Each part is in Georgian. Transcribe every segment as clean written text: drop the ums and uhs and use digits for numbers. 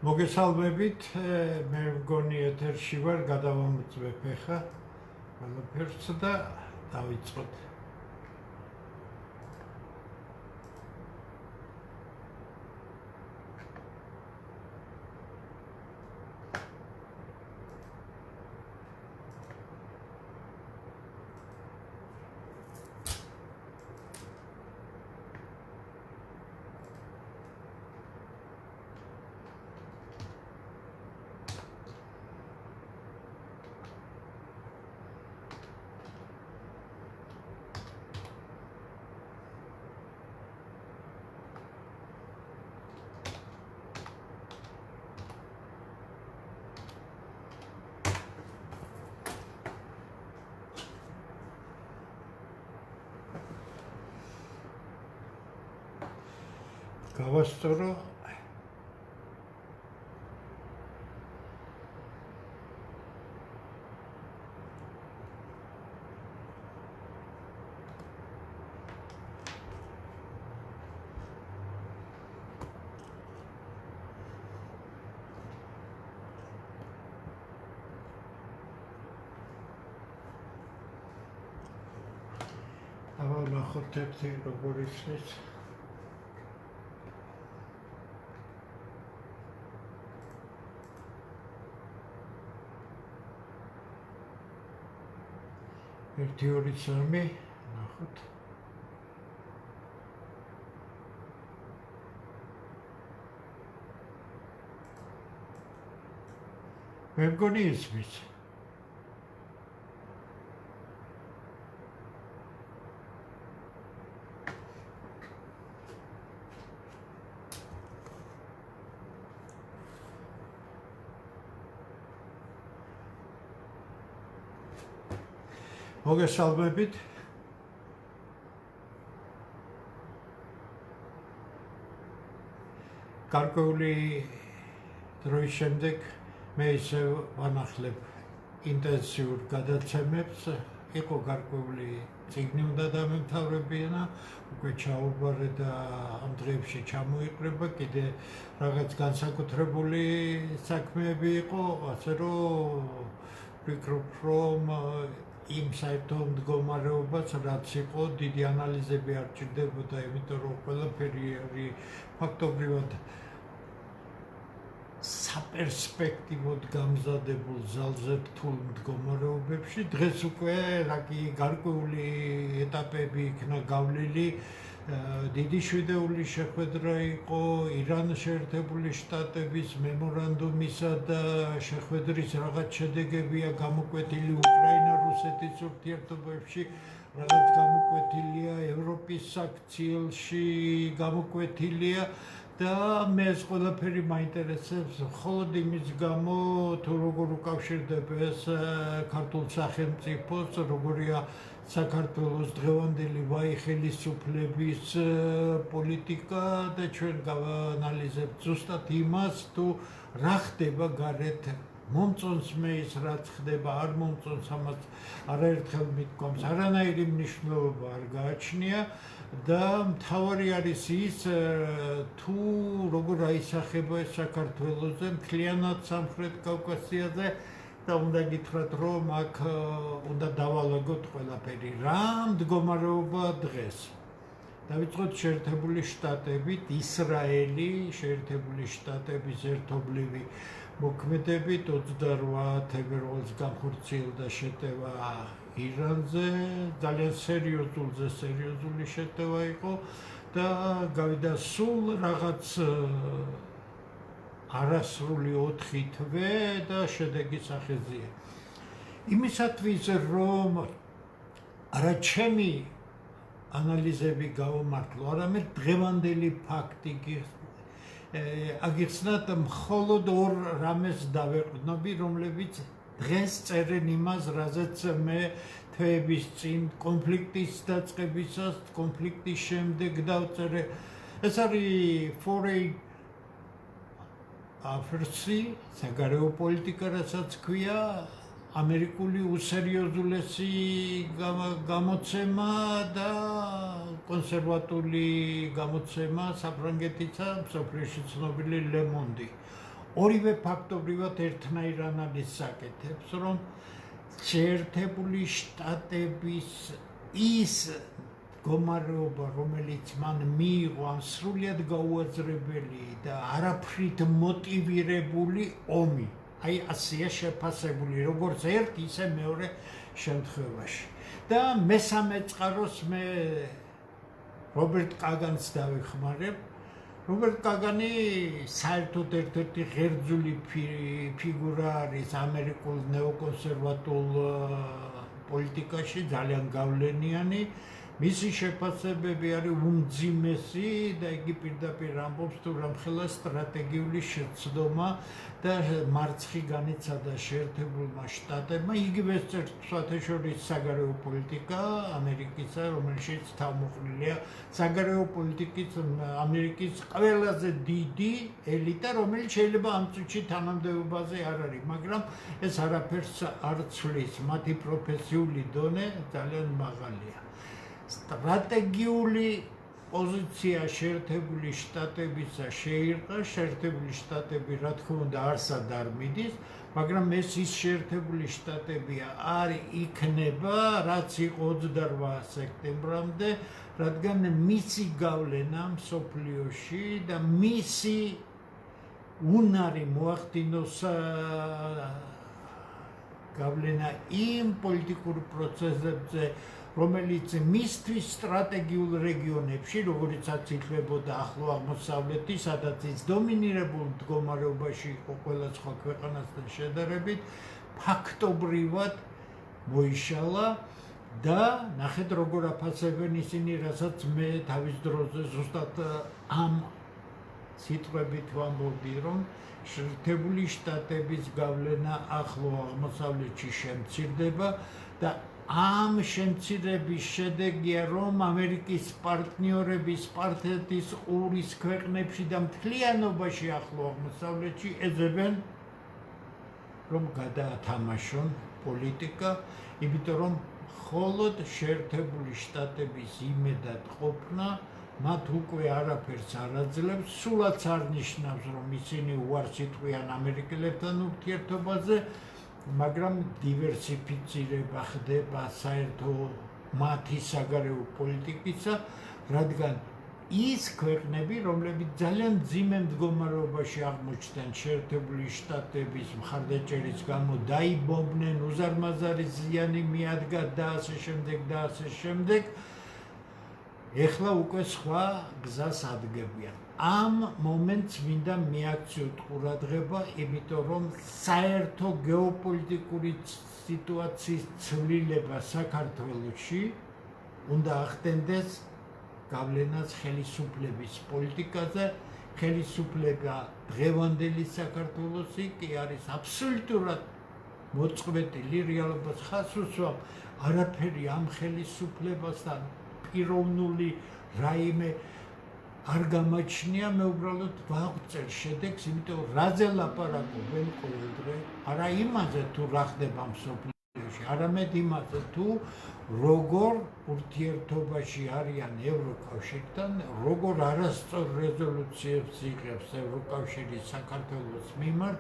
მოგესალმებით, მე მგონი ეთერში ვარ, გადავამოწმებ ახლა ყველაფერს და დავიწყოთ. გავასწორო ვნახოთ ერთი როგორ ისმის ერთი ორი სამი ნახოთ მე მგონი ისმის მოგესალმებით გარკვეული დროის შემდეგ მე ისევ ვანახლებ ინტენსიურ გადაცემებს იყო გარკვეული წიგნი უნდა დამემთავრებინა უკვე ჩაუბარე და ამ დღეებში ჩამოიყრება კიდე რაღაც განსაკუთრებული საქმეები იყო ასე რომ ვფიქრობ რომ იმ საერთო მდგომარეობას რაც იყო დიდი ანალიზები არ ჭირდებოდა იმიტომ რომ ყველაფერი არის ფაქტობრივად საპერსპექტივოდ გამზადებულ ძალზე რთულ მდგომარეობებში დღეს უკვე რაკი გარკვეული ეტაპები იქნა გავლილი დიდი შვიდეული შეხვედრა იყო ირანის შეერთებული შტატების მემორანდუმისა და შეხვედრის რაღაც შედეგებია გამოკვეთილი უკრაინა-რუსეთის ურთიერთობებში რაღაც გამოკვეთილია ევროპის საქციელში გამოკვეთილია და მე ეს ყველაფერი მაინტერესებს მხოლოდ იმის გამო თუ როგორ უკავშირდება ეს ქართულ სახელმწიფოს როგორია საქართველოს დღევანდელი ვაი ხელისუფლების პოლიტიკა და ჩვენ გავანალიზებთ ზუსტად იმას თუ რა ხდება გარეთ მომწონს მე ის რაც ხდება არ მომწონს ამას არაერთხელ მიდგომს არანაირი მნიშვნელობა არ გააჩნია და მთავარი არის ის თუ როგორ აისახება ეს საქართველოზე მთლიანად სამხრეთ კავკასიაზე და უნდა გითხრათ რომ აქ უნდა დავალაგოთ ყველაფერი რა მდგომარეობა დღეს დავიწყოთ შეერთებული შტატებით ისრაელი შეერთებული შტატების ერთობლივი მოქმედებით 28 თებერვალს განხორციელდა შეტევა ირანზე ძალიან სერიოზული შეტევა იყო და გავიდა სულ რაღაც არასრული 4 თვე და შედეგი სახეზია იმისათვის რომ არა ჩემი ანალიზები გავამართლო არამედ დღევანდელი ფაქტი აგიხსნათ მხოლოდ ორ რამეს დავეყრდნობი რომლებიც დღეს წერენ იმას რაზეც მე თვეების წინ კონფლიქტის დაწყებისას კონფლიქტის შემდეგ დავწერე ეს არის foreign affairs-ი საგარეო პოლიტიკა რასაც ქვია ამერიკული უსერიოზულესი გამოცემა და კონსერვატული გამოცემა საფრანგეთისა მსოფლიოში ცნობილი Le Monde ორივე ფაქტობრივად ერთნაირ ანალიზს აკეთებს, რომ შეერთებული შტატების ის მდგომარეობა, რომელიც მან მიიღო, ამ სრულიად გაუაზრებელი და არაფრით მოტივირებული ომი, აი ასეა შეფასებული, როგორც ერთ, ისე მეორე შემთხვევაში. და მესამე წყაროს მე რობერტ კაგანს დავეხმარებ. რობერტ კაგანი საერთოდ ერთ-ერთი ღერძული ფიგურა არის ამერიკულ ნეოკონსერვატულ პოლიტიკაში, ძალიან გავლენიანი. მისი შეფასებები არის უმძიმესი და იგი პირდაპირ ამბობს, თუ რამხელა სტრატეგიული შეცდომა და მარცხი განიცადა შეერთებულმა შტატებმა, იგივე წერს საერთაშორისო საგარეო პოლიტიკა ამერიკისა, რომელშიც თავმოყრილია საგარეო პოლიტიკის ამერიკის ყველაზე დიდი ელიტა, რომელიც შეიძლება ამ წუთში თანამდებობაზე არ არის, მაგრამ ეს არაფერს არ ცვლის, მათი პროფესიული დონე ძალიან მაღალია. სტრატეგიული პოზიცია შეერთებული შტატებისა შეირყა, შეერთებული შტატები რა თქმა უნდა არსად არ მიდის, მაგრამ ეს ის შეერთებული შტატები არ იქნება, რაც იყო 28 სექტემბრამდე, რადგან მისი გავლენა მსოფლიოში და მისი უნარი მოახდინოს გავლენა იმ პოლიტიკურ პროცესებზე, რომელიც მისთვის სტრატეგიულ რეგიონებში, როგორიცაც ითვლებოდა ახლო აღმოსავლეთი, სადაც ის დომინირებულ მდგომარეობაში იყო ყველა სხვა ქვეყანასთან შედარებით, ფაქტობრივად მოიშალა და ნახეთ როგორ აფასებენ ისინი, რასაც მე თავის დროზე ზუსტად ამ სიტყვებით ვამბობდი, რომ შეერთებული შტატების გავლენა ახლო აღმოსავლეთში შემცირდება და ამ შემცირების შედეგია, რომ ამერიკის პარტნიორები სპარტეთის ყურის ქვეყნებში და მთლიანობაში ახლო აღმოსავლეთში ეძებენ, რომ გადაათამაშონ პოლიტიკა, იმიტომ რომ მხოლოდ შეერთებული შტატების იმედად ყოფნა მათ უკვე არაფერს არ აძლევს, სულაც არ ნიშნავს, რომ ისინი უარს იტყვიან ამერიკელებთან ურთიერთობაზე, მაგრამ დივერსიფიცირება ხდება საერთო მათი საგარეო პოლიტიკისა, რადგან ის ქვეყნები, რომლებიც ძალიან მძიმე მდგომარეობაში აღმოჩნდნენ შეერთებული შტატების მხარდაჭერის გამო, დაიბომბნენ, უზარმაზარი ზიანი მიადგა და ასე შემდეგ, ეხლა უკვე სხვა გზას ადგენენ. ამ მომენტს მინდა მიაქციოთ ყურადღება, იმიტომ რომ საერთო გეოპოლიტიკური სიტუაციის ცვლილება საქართველოში უნდა ახდენდეს გავლენას ხელისუფლების პოლიტიკაზე. ხელისუფლება დღევანდელი საქართველოსი კი არის აბსოლუტურად მოწყვეტილი რეალობას ხაზს უსვამს. არაფერი ამ ხელისუფლებასთან პიროვნული რაიმე არ გამაჩნია, მე უბრალოდ ვაღწევ შედეგს, იმიტომ რაზე ლაპარაკობენ ყოველდღე, არა იმაზე თუ რა ხდება მსოფლიოში, არამედ იმაზე თუ როგორ ურთიერთობაში არიან ევროკავშირთან, როგორ არასწორ რეზოლუციებს იღებს ევროკავშირი საქართველოს მიმართ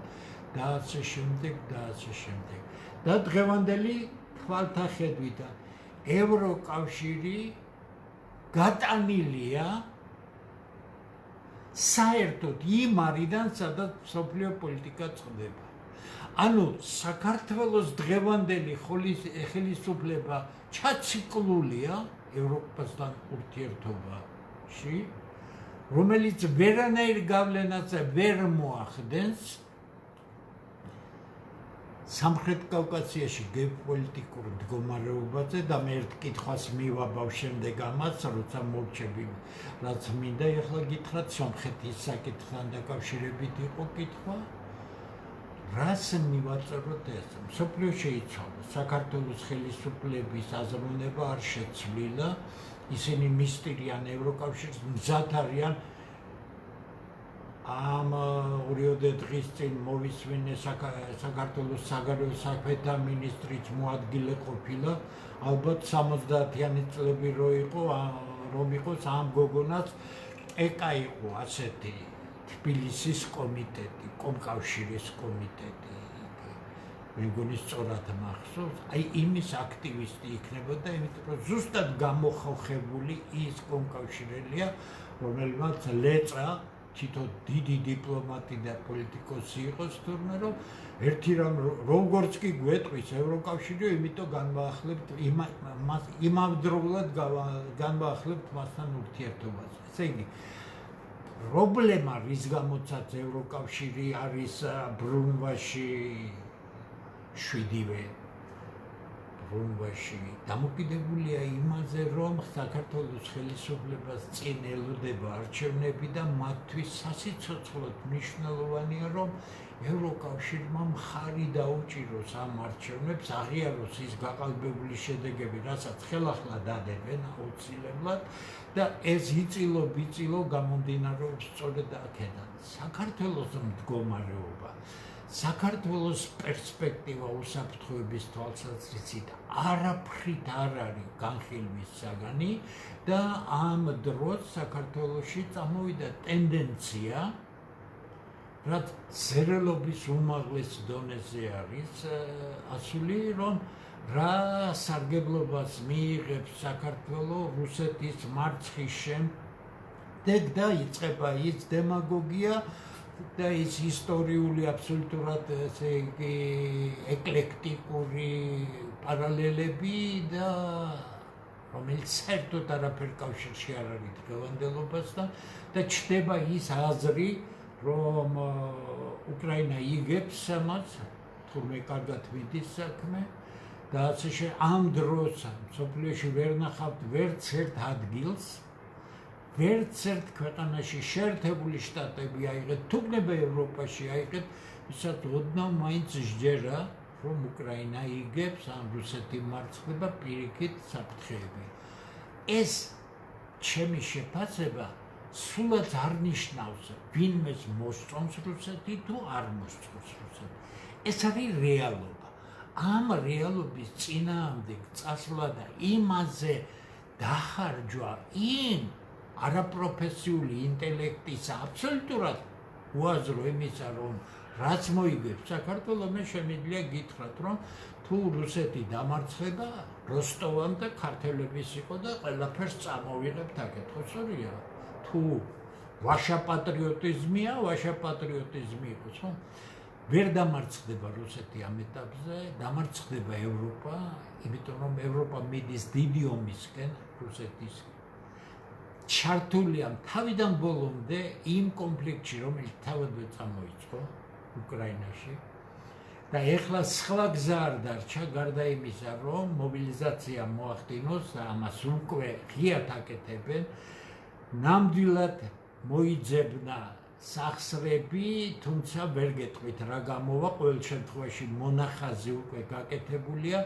და ასე შემდეგ. და დღევანდელი თვალთახედვითან ევროკავშირი გატანილია საერთოდ იმ არიდან, სადაც მსოფლიო პოლიტიკა წყდება. ანუ საქართველოს დღევანდელი ხელისუფლება ჩაციკლულია ევროპასთან ურთიერთობაში, რომელიც ვერანაირ გავლენას ვერ მოახდენს სამხრეთ კავკასიაში გეოპოლიტიკურ მდგომარეობაზე და მე ერთ კითხვას მივაბავ შემდეგ ამას, როცა მორჩები, რაც მინდა ეხლა გითხრათ, სომხეთის საკითხთან დაკავშირებით იყო კითხვა. რას მივაწეროთ ეს? მსოფლიო შეიცვალა, საქართველოს ხელისუფლების აზროვნება არ შეცვლილა, ისინი მისტირიან ევროკავშირს, მზად არიან ამ 2 დღის წინ მოვისმინე საქართველოს საგარეო საქმეთა მინისტრიც მოადგილე ყოფილა, ალბათ 70-იანი წლები რომ იყოს ამ გოგონას ეკა იყო ასეთი თბილისის კომიტეტი, კომკავშირის კომიტეტი. მე მგონი სწორად მახსოვს, აი იმის აქტივისტი იქნებოდა, იმიტომ რომ ზუსტად გამოხოხებული ის კომკავშირელია, რომელმაც ლეწა თვითონ დიდი დიპლომატი და პოლიტიკოსი იყოს თურმე, რომ ერთი რამ როგორც კი გვეტყვის ევროკავშირი, იმიტომ განვაახლებთ იმავდროულად განვაახლებთ მასთან ურთიერთობას. ესე იგი, პრობლემა, რის გამოც ევროკავშირი არის ბრუნვაში შვიდივე ბრუნვაში დამოკიდებულია იმაზე, რომ საქართველოს ხელისუფლებას წინ ელოდება არჩევნები და მათთვის სასიცოცხლოდ მნიშვნელოვანია, რომ ევროკავშირმა მხარი დაუჭიროს ამ არჩევნებს, აღიაროს ის გაყალბებული შედეგები, რასაც ხელახლა დადებენ აუცილებლად და ეს იწილო-ბიწილო გამომდინარეობს სწორედ აქედან. საქართველოს მდგომარეობა, საქართველოს პერსპექტივა უსაფრთხოების თვალსაზრისით არაფრით არ არის განხილვის საგანი და ამ დროს საქართველოში წამოვიდა ტენდენცია, რაც ზერელობის უმაღლეს დონეზე არის ასული, რომ რა სარგებლობას მიიღებს საქართველო რუსეთის მარცხის შემდეგ და იწყება ის დემაგოგია და ის ისტორიული აბსოლუტურად ესე იგი ეკლექტიკური პარალელები და რომელიც საერთოდ არაფერ კავშირში არ არის დღევანდელობასთან და ჩნდება ის აზრი, რომ უკრაინა იგებს ამას, თურმე კარგად მიდის საქმე და ასე ამ დროს მსოფლიოში ვერ ნახავთ ვერც ერთ ადგილს, ვერც ერთ ქვეყანაში შეერთებული შტატები აიღეთ, თუნდაც ევროპაში აიღეთ, ვისაც ოდნავ მაინც სჯერა, რომ უკრაინა იგებს ან რუსეთი მარცხდება პირიქით საფრთხეები. ეს ჩემი შეფასება სულაც არ ნიშნავს, ვინმეს მოსწონს რუსეთი თუ არ მოსწონს რუსეთი. ეს არის რეალობა. ამ რეალობის წინააღმდეგ წასვლა და იმაზე დახარჯვა იმ არაპროფესიული ინტელექტის აბსოლუტურად უაზრო იმისა, რომ რაც მოიგებს საქართველოს, მე შემიძლია გითხრათ, რომ თუ რუსეთი დამარცხება, როსტოვან და ქართველების იყო და ყველაფერს წამოვიღებთ აქეთ, ხო სწორია? თუ ვაშა პატრიოტიზმია, ვაშა პატრიოტიზმი იყოს, ხო? ვერ დამარცხდება რუსეთი ამ ეტაპზე, დამარცხდება ევროპა, იმიტომ რომ ევროპა მიდის დიდი ომისკენ რუსეთის ჩართულია თავიდან ბოლომდე იმ კონფლიქტში, რომელიც თავადვე წამოიწყო უკრაინაში და ეხლა სხვა გზა არ დარჩა, გარდა იმისა, რომ მობილიზაცია მოახდინოს და ამას უკვე ღიად აკეთებენ, ნამდვილად მოიძებნა სახსრები, თუმცა ვერ გეტყვით რა გამოვა, ყოველ შემთხვევაში მონახაზი უკვე გაკეთებულია,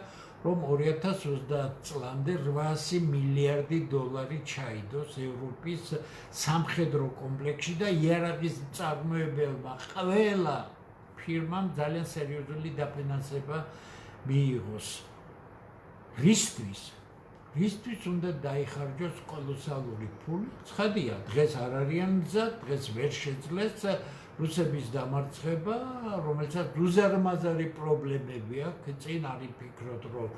რომ 2030 წლამდე 800 მილიარდი დოლარი ჩაიდოს ევროპის სამხედრო კომპლექსში და იარაღის მწარმოებელმა ყველა ფირმამ ძალიან სერიოზული დაფინანსება მიიღოს. რისთვის უნდა დაიხარჯოს კოლოსალური ფული? ცხადია, დღეს არ არიან მზად, დღეს ვერ შეძლეს რუსების დამარცხება, რომელსაც უზარმაზარი პრობლემები აქვს, წინ არის ფიქრობ, რომ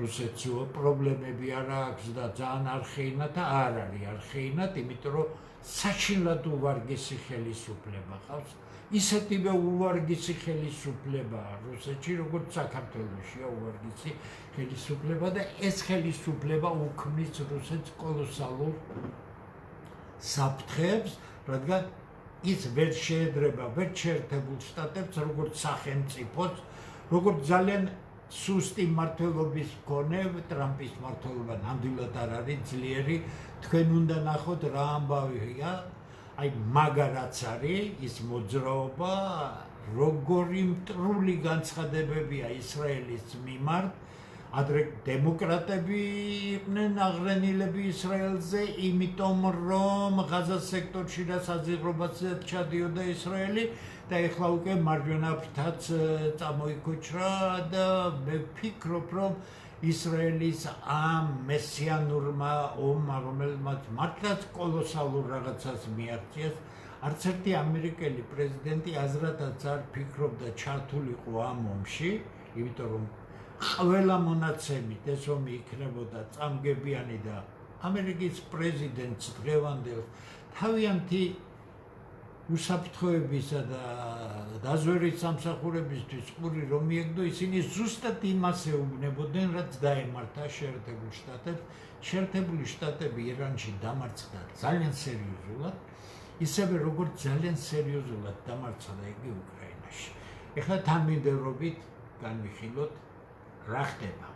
რუსეთს პრობლემები არ აქვს და ძალიან არხეინა და არ არის არხეინად, იმიტომ რომ საშინლად უვარგისი ხელისუფლება ყავს. ისეთივე უვარგისი ხელისუფლებაა რუსეთში, როგორც საქართველოშია უვარგისი ხელისუფლება და ეს ხელისუფლება უქმნის რუსეთს კოლოსალურ საფრთხეებს, რადგან ის ვერ შეედრება ვერ შეერთებულ შტატებს, როგორც სახელმწიფოს, როგორც ძალიან სუსტი მმართველობის მქონე ტრამპის მმართველობა ნამდვილად არ არის ძლიერი, თქვენ უნდა ნახოთ რა ამბავია, აი მაგარაც არის ის მოძრაობა, როგორი მტრული განცხადებებია ისრაელის მიმართ, ადრე დემოკრატები იყვნენ აღრენილები ისრაელზე, იმიტომ რომ ღაზას სექტორში რა საზღვრებასაც ჩადიოდა ისრაელი და ეხლა უკვე მარჯვენა ფრთაც წამოიქოჩრა და მე ვფიქრობ, რომ ისრაელის ამ მესიანურმა ომმა, რომელმაც მართლაც კოლოსალურ რაღაცას მიაღწიეს, არც ერთი ამერიკელი პრეზიდენტი აზრადაც არ ფიქრობდა ჩართულიყო ამ ომში, იმიტომ რომ ყველა მონაცემით ეს ომი იქნებოდა წამგებიანი და ამერიკის პრეზიდენტს დღევანდელ თავიანთი უსაფრთხოებისა და დაზვერვის სამსახურებისთვის ყური რომ მიეგდო, ისინი ზუსტად იმას ეუბნებოდნენ, რაც დაემართა შეერთებულ შტატებს. შეერთებული შტატები ირანში დამარცხდა ძალიან სერიოზულად, ისევე როგორც ძალიან სერიოზულად დამარცხდა იგი უკრაინაში. ეხლა თანმიმდევრობით განვიხილოთ რა ხდება.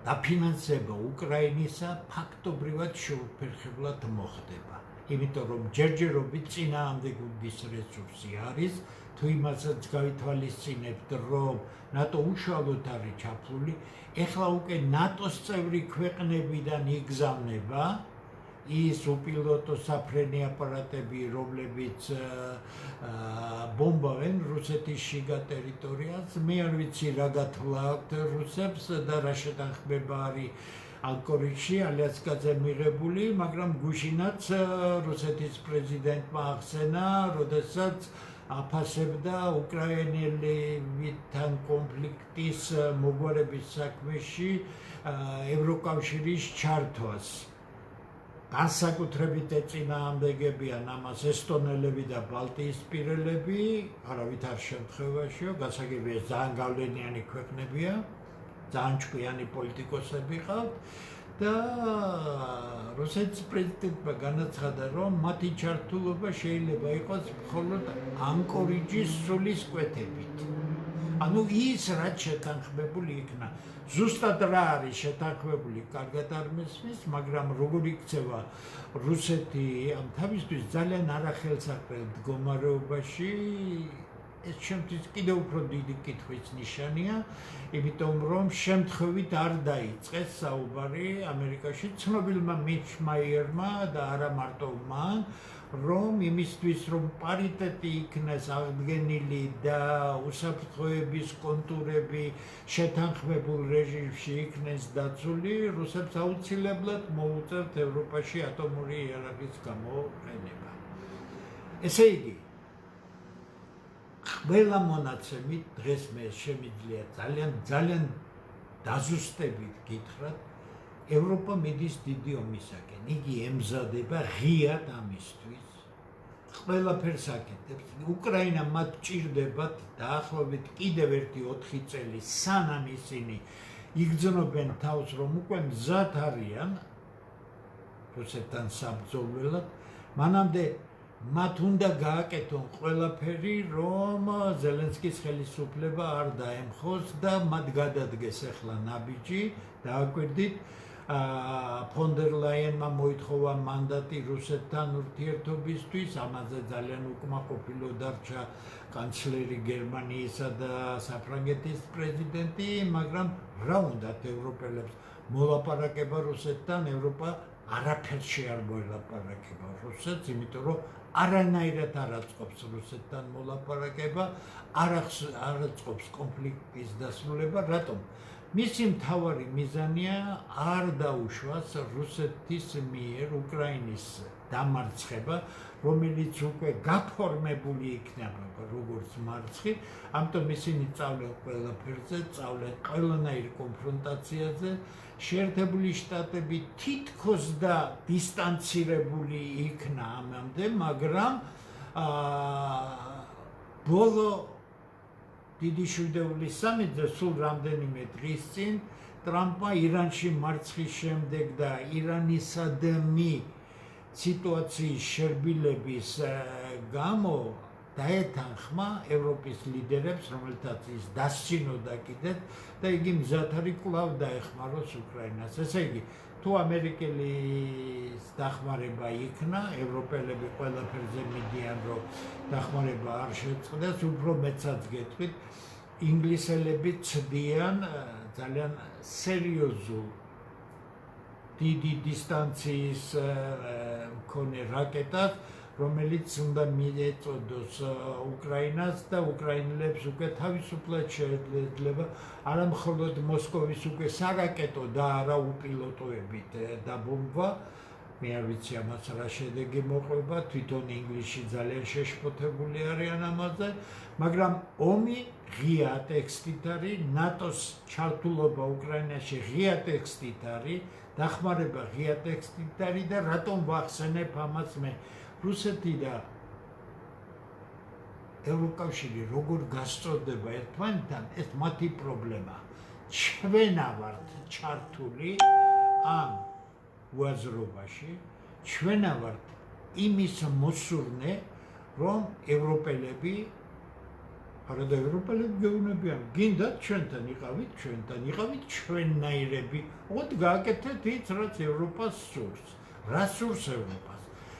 დაფინანსება უკრაინისა ფაქტობრივად შეუფერხებლად მოხდება. იმიტომ რომ ჯერჯერობით წინააღმდეგობის რესურსი არის, თუ იმასაც გავითვალისწინებთ, რომ ნატო უშუალოდ არის ჩაფლული, ეხლა უკვე ნატოს წევრი ქვეყნებიდან იგზავნება ის უპილოტო საფრენი აპარატები, რომლებიც ბომბავენ რუსეთის შიგა ტერიტორიას. მე არ ვიცი რა გათვლა აქვთ რუსებს და რა შეთანხმება არის ანკორიჯში ალიასკაძე მიღებული, მაგრამ გუშინაც რუსეთის პრეზიდენტმა ახსენა, როდესაც აფასებდა უკრაინელებთან კონფლიქტის მოგვარების საქმეში ევროკავშირის ჩართვას. განსაკუთრებით ეწინააღმდეგებიან ამას ესტონელები და ბალტიისპირელები, არავითარ შემთხვევაშიო, გასაგებია ძალიან გავლენიანი ქვეყნებია, ძალიან ჭკვიანი პოლიტიკოსები ყავთ და რუსეთის პრეზიდენტმა განაცხადა, რომ მათი ჩართულობა შეიძლება იყოს მხოლოდ ანკორიჯის სულის კვეთებით. ანუ ის რაც შეთანხმებული იქნა. ზუსტად რა არის შეთანხმებული, კარგად არ მესმის, მაგრამ როგორ იქცევა რუსეთი ამ თავისთვის ძალიან არახელსაყრელ მდგომარეობაში, ეს ჩემთვის კიდევ უფრო დიდი კითხვის ნიშანია, იმიტომ რომ შემთხვევით არ დაიწყეს საუბარი ამერიკაში ცნობილმა მიჩ მაიერმა და არა მარტო მან, რომ იმისთვის რომ პარიტეტი იქნეს აღდგენილი და უსაფრთხოების კონტურები შეთანხმებულ რეჟიმში იქნეს დაცული, რუსებს აუცილებლად მოუწევთ ევროპაში ატომური იარაღის გამოყენება. ესე იგი, ყველა მონაცემით დღეს მე შემიძლია ძალიან დაზუსტებით გითხრათ, ევროპა მიდის დიდი ომისაკენ. იგი ემზადება ღიად ამისთვის. ყველაფერს აკეთებს. უკრაინა მათ ჭირდებათ დაახლოებით კიდევ ერთი 4 წელი, სანამ ისინი იგრძნობენ თავს, რომ უკვე მზად არიან რუსეთთან საბრძოლველად, მანამდე მათ უნდა გააკეთონ ყველაფერი, რომ ზელენსკის ხელისუფლება არ დაემხოს და მათ გადადგეს ახლა ნაბიჯი, დააკვირდით. ფონ დერ ლაიენმა მოითხოვა მანდატი რუსეთთან ურთიერთობისთვის, ამაზე ძალიან უკმაყოფილო დარჩა კანცლერი გერმანიისა და საფრანგეთის პრეზიდენტი, მაგრამ რა უნდათ ევროპელებს მოლაპარაკება რუსეთთან, ევროპა არაფერში არ მოელაპარაკება რუსეთს, იმიტომ რომ არანაირად არ აწყობს რუსეთთან მოლაპარაკება, არ აწყობს კონფლიქტის დასრულება, რატომ? მისი მთავარი მიზანია არ დაუშვას რუსეთის მიერ უკრაინის დამარცხება, რომელიც უკვე გაფორმებული იქნება როგორც მარცხი, ამიტომ ისინი წავლენ ყველაფერზე, წავლენ ყველანაირ კონფრონტაციაზე. შეერთებული შტატები თითქოს და დისტანცირებული იქნა ამამდე, მაგრამ ბოლო დიდი შვიდეულის სამეცნიერო სულ რამდენიმე დღის წინ ტრამპმა ირანში მარცხის შემდეგ და ირანისადმი სიტუაციის შერბილების გამო დაეთანხმა ევროპის ლიდერებს, რომელთაც ის დასცინოდა კიდეც და იგი მზად არის კვლავ დაეხმაროს უკრაინას. ესე იგი, თუ ამერიკელის დახმარება იქნა, ევროპელები ყველაფერზე მიდიან, რომ დახმარება არ შეწყდეს, უფრო მეცაც გეტყვით, ინგლისელები ცდიან ძალიან სერიოზულ დიდი დისტანციის მქონე რაკეტას, რომელიც უნდა მიეწოდოს უკრაინას და უკრაინელებს უკვე თავისუფლად შეეძლება არა მხოლოდ მოსკოვის უკვე სარაკეტო და არა უპილოტოებით დაბომბვა. მე არ ვიცი ამას რა შედეგი მოყვება, თვითონ ინგლისში ძალიან შეშფოთებული არიან ამაზე, მაგრამ ომი ღია ტექსტით არის, ნატოს ჩართულობა უკრაინაში ღია ტექსტით არის, დახმარება ღია ტექსტით არის და რატომ ვახსენებ ამას მე? რუსეთი და ევროკავშირი როგორ გასწორდება ერთმანეთთან, ეს მათი პრობლემაა. ჩვენ ვართ ჩართული ამ უაზრობაში, ჩვენ ვართ იმის მოსურნე, რომ ევროპელები, არა და ევროპელები გეუბნებიან, გინდათ ჩვენთან იყავით, ჩვენნაირები, ოღონდ გააკეთეთ ის, რაც ევროპას სურს. რა სურს ევროპას?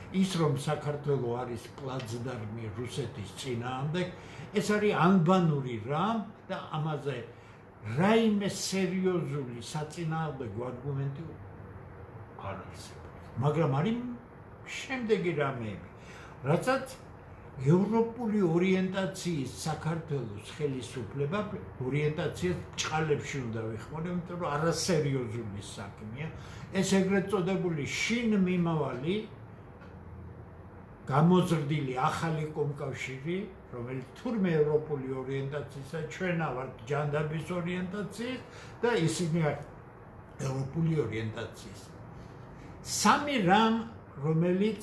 ის რომ საქართველო არის პლაცდარმი რუსეთის წინააღმდეგ, ეს არის ანბანური რამ და ამაზე რაიმე სერიოზული საწინააღმდეგო არგუმენტი არ არსებობს. მაგრამ არის შემდეგი რამეები, რაცაც ევროპული ორიენტაციის საქართველოს ხელისუფლება ორიენტაციას ჭყალებში უნდა ვიხმაროთ, იმიტომ რომ არასერიოზული საქმეა. ეს ეგრეთ წოდებული შინ მიმავალი გამოზრდილი ახალი კომკავშირი, რომელიც თურმე ევროპული ორიენტაციისა, ჩვენ ვართ ჯანდაბის ორიენტაციის და ისინი არ ევროპული ორიენტაციის. სამი რამ, რომელიც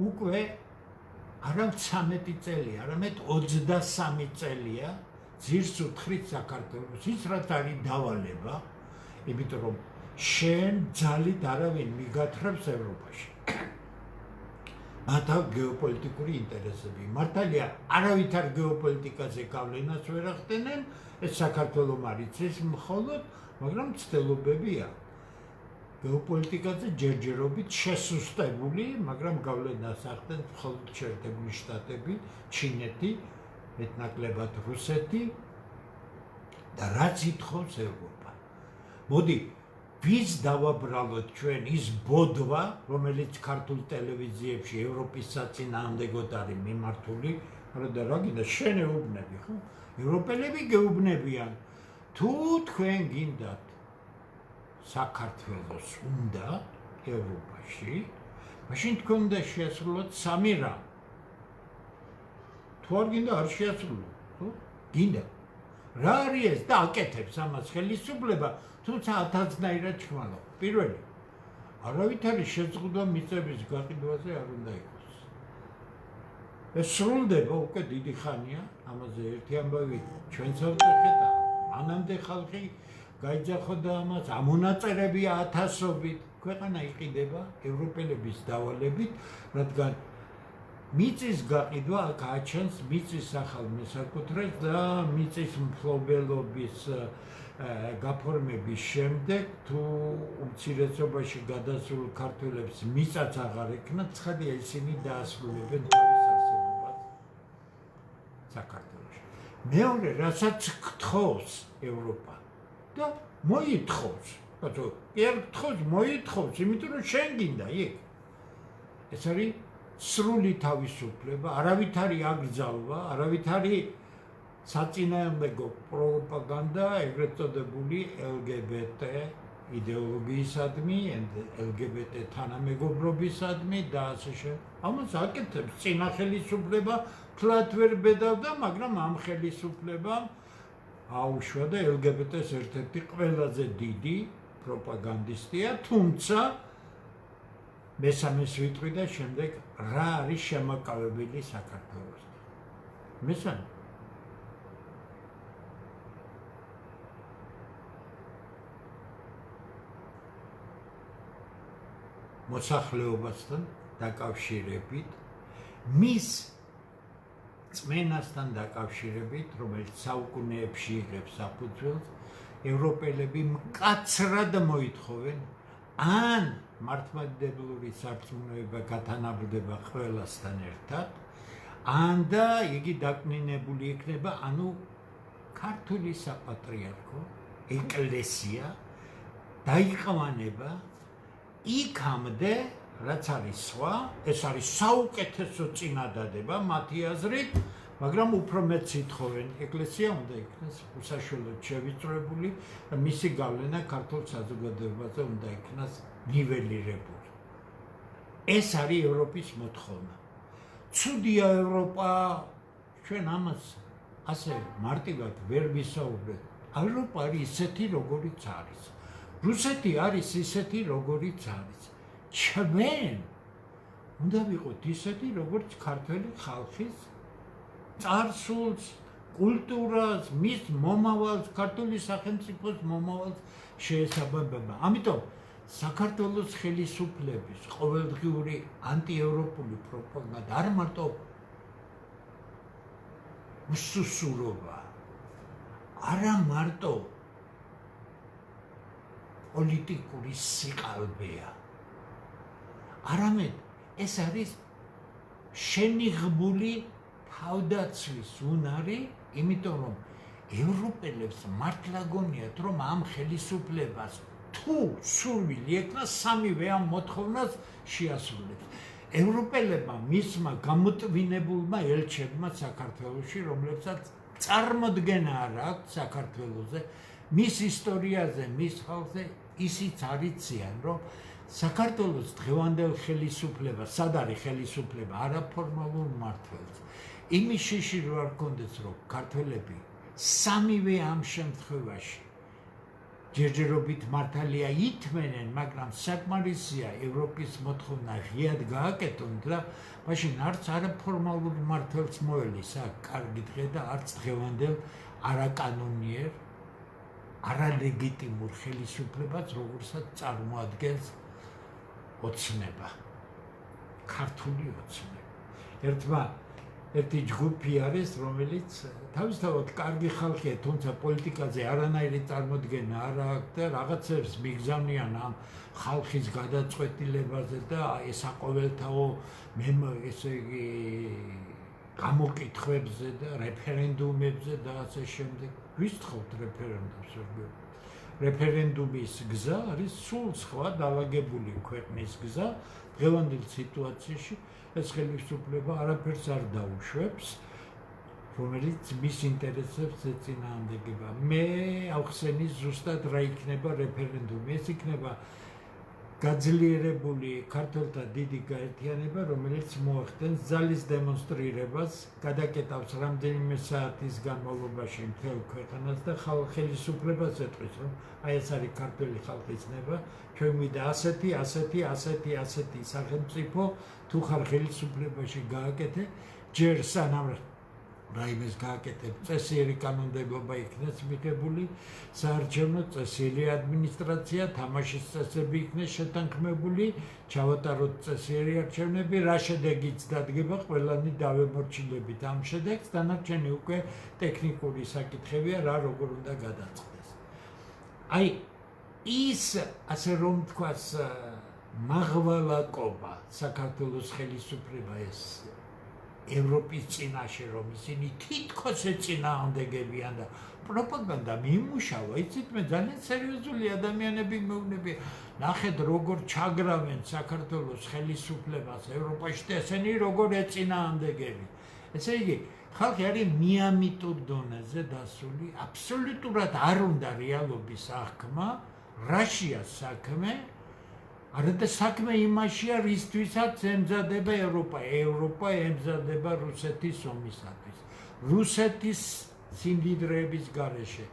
უკვე არა 13 წელია, არამედ 23 წელია ძირს უთხრით საქართველოს, ის რაც არის დავალება, იმიტომ რომ შენ ძალით არავინ მიგათხრებს ევროპაში. მათი გეოპოლიტიკური ინტერესები. მართალია, არავითარ გეოპოლიტიკაზე გავლენას ვერ ახდენენ, ეს საქართველოს მარიცის მხოლოდ, მაგრამ ცდილობებია. გეოპოლიტიკაზე ჯერჯერობით შესუსტებული, მაგრამ გავლენას ახდენს მხოლოდ შეერთებული შტატები, ჩინეთი, მეტნაკლებად რუსეთი და რაც ითხოვს ევროპა. მოდი ვის დავაბრალოთ ჩვენ ის ბოდვა, რომელიც ქართულ ტელევიზიებში ევროპის საწინააღმდეგოდ არის მიმართული, და რა გინდა შენ ეუბნები, ხო? ევროპელები გეუბნებიან, თუ თქვენ გინდათ საქართველოს უნდა ევროპაში, მაშინ თქვენ უნდა შეასრულოთ სამი რამ. თუ არ გინდა არ შეასრულოთ, ხო? გინდა. რა არის ეს და აკეთებს ამას ხელისუფლება, თუმცა ათასნაირად ჩხმალა. პირველი, არავითარი შეზღუდვა მიწების გაყიდვაზე არ უნდა იყოს. ეს სრულდება უკვე დიდი ხანია, ამაზე ერთი ამბავი ჩვენც ავტეხეთ, მანამდე ხალხი გაიძახოდა ამას, ამონაწერებია ათასობით, ქვეყანა იყიდება ევროპელების დავალებით, რადგან მიწის გაყიდვა აქ აჩენს მიწის ახალ მესაკუთრეს და მიწის მფლობელობის გაფორმების შემდეგ თუ უმცირესობაში გადასულ ქართველებს მიწაც აღარ ექნათ, ცხადია ისინი დაასრულებენ თავის არსებობას საქართველოში. მეორე, რასაც გთხოვს ევროპა და მოითხოვს, ბატონო, ერთ გთხოვს, მოითხოვს, იმიტომ რომ შენ გინდა იქ. ეს არის სრული თავისუფლება, არავითარი აკრძალვა, არავითარი საწინააღმდეგო პროპაგანდა, ეგრეთ წოდებული LGBT იდეოლოგიისადმი, LGBT თანამეგობრობისადმი და ასე შემდეგ. ამას აკეთებს წინა ხელისუფლება, თლად ვერ ბედავდა, მაგრამ ამ ხელისუფლებამ აუშვა და LGBT-ს ერთ-ერთი ყველაზე დიდი პროპაგანდისტია, თუმცა მესამეს ვიტყვი და შემდეგ რა არის შემაკავებელი საქართველოს. მესამე მოსახლეობასთან დაკავშირებით, მის წმენასთან დაკავშირებით, რომელიც საუკუნეებში იღებს საფუძველს, ევროპელები მკაცრად მოითხოვენ, ან მართლმადიდებლური სარწმუნოება გათანაბრდება ყველასთან ერთად, ან და იგი დაკნინებული იქნება, ანუ ქართული საპატრიარქო ეკლესია დაიყვანება იქამდე, რაც არის სხვა, ეს არის საუკეთესო წინადადება მათი აზრით, მაგრამ უფრო მეტ სითხოვენ, ეკლესია უნდა იქნას უსაშველოდ შევიწროებული და მისი გავლენა ქართულ საზოგადოებაზე უნდა იქნას ნიველირებული. ეს არის ევროპის მოთხოვნა. ცუდია ევროპა, ჩვენ ამას ასე მარტივად ვერ ვისაუბრებთ. ევროპა არის ისეთი, როგორიც არის. რუსეთი არის ისეთი, როგორიც არის. ჩვენ უნდა ვიყოთ ისეთი, როგორც ქართველი ხალხის წარსულს, კულტურას, მის მომავალს, ქართული სახელმწიფოს მომავალს შეესაბამება. ამიტომ საქართველოს ხელისუფლების ყოველდღიური ანტიევროპული პროპაგანდა არ მარტო უსუსურობა, არა მარტო პოლიტიკური სიყალბეა, არამედ ეს არის შენიღბული თავდაცვის უნარი, იმიტომ რომ ევროპელებს მართლა გონიათ, რომ ამ ხელისუფლებას თუ სურვილი ექნას, სამივე ამ მოთხოვნას შეასრულებს. ევროპელებმა მისმა გამოტვინებულმა ელჩებმა საქართველოში, რომლებსაც წარმოდგენა არ აქვს საქართველოზე, მის ისტორიაზე, მის ხალხზე, ისიც არიციან, რომ საქართველოს დღევანდელ ხელისუფლებას, სად არის ხელისუფლება, არაფორმალურ მმართველს. იმის შიში რო არ კონდეს, რომ ქართველები სამივე ამ შემთხვევაში ჯერჯერობით მართალია ითმენენ, მაგრამ საკმარისია ევროპის მოთხოვნა ღიად გააკეთონ და მაშინ არც არაფორმალურ მმართველს მოელის აქ კარგი დღე და არც დღევანდელ არაკანონიერ, არალეგიტიმურ ხელისუფლებას, როგორსაც წარმოადგენს ოცნება, ქართული ოცნება. ერთი ჯგუფი არის, რომელიც თავისთავად კარგი ხალხია, თუმცა პოლიტიკაზე არანაირი წარმოდგენა არ აქვს და რაღაცებს მიგზავნიან ამ ხალხის გადაწყვეტილებაზე და ესაყოველთაო ესე იგი გამოკითხვებზე და რეფერენდუმებზე და ასე შემდეგ. ვისთხოვთ რეფერენდუმს? რეფერენდუმის გზა არის სულ სხვა დალაგებული ქვეყნის გზა. დღევანდელ სიტუაციაში ეს ხელისუფლება არაფერს არ დაუშვებს, რომელიც მის ინტერესებს ეწინააღმდეგება. მე ავხსენის ზუსტად რა იქნება რეფერენდუმი. ეს იქნება გაძლიერებული ქართველთა დიდი გაერთიანება, რომელიც მოახდენს ძალის დემონსტრირებას, გადაკეტავს რამდენიმე საათის განმავლობაში მთელ ქვეყანას და ხელისუფლებას ეტყვის, რომ აი ეს არის ქართველი ხალხის ნება, ჩვენ გვინდა ასეთი სახელმწიფო, თუ ხარ ხელისუფლებაში გააკეთე, ჯერ სანამ რაიმეს გააკეთებ, წესიერი კანონმდებლობა იქნეს მიღებული, საარჩევნო წესიერი ადმინისტრაცია, თამაშის წესები იქნეს შეთანხმებული, ჩავატაროთ წესიერი არჩევნები, რა შედეგიც დადგება, ყველანი დავემორჩილებით ამ შედეგს, დანარჩენი უკვე ტექნიკური საკითხებია, რა როგორ უნდა გადაწყდეს. აი ის, ასე რომ თქვას, მაღვალაკობა საქართველოს ხელისუფლება ეს ევროპის წინაშე, რომ ისინი თითქოს ეწინააღმდეგებიან და პროპაგანდა მიიმუშავა, იცით, მე ძალიან სერიოზული ადამიანები მეუბნები, ნახეთ როგორ ჩაგრავენ საქართველოს ხელისუფლებას ევროპაში და ესენი როგორ ეწინააღმდეგები. ესე იგი, ხალხი არის მიამიტურ დონეზე დასული, აბსოლუტურად არ უნდა რეალობის აღქმა, რაშია საქმე, არადა საქმე იმაშია, რისთვისაც ემზადება ევროპა ემზადება რუსეთის ომისათვის. რუსეთის სიმდიდრეების გარეშე.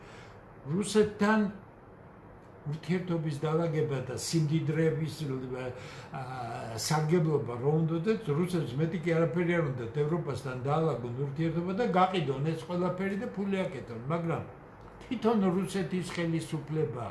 რუსეთთან ურთიერთობის დალაგება და სიმდიდრეების სარგებლობა რო უნდათ, რუსებს მეტი კი არაფერი არ უნდათ ევროპასთან დაალაგონ ურთიერთობა და გაყიდონ ეს ყველაფერი და ფული აკეთონ, მაგრამ თვითონ რუსეთის ხელისუფლება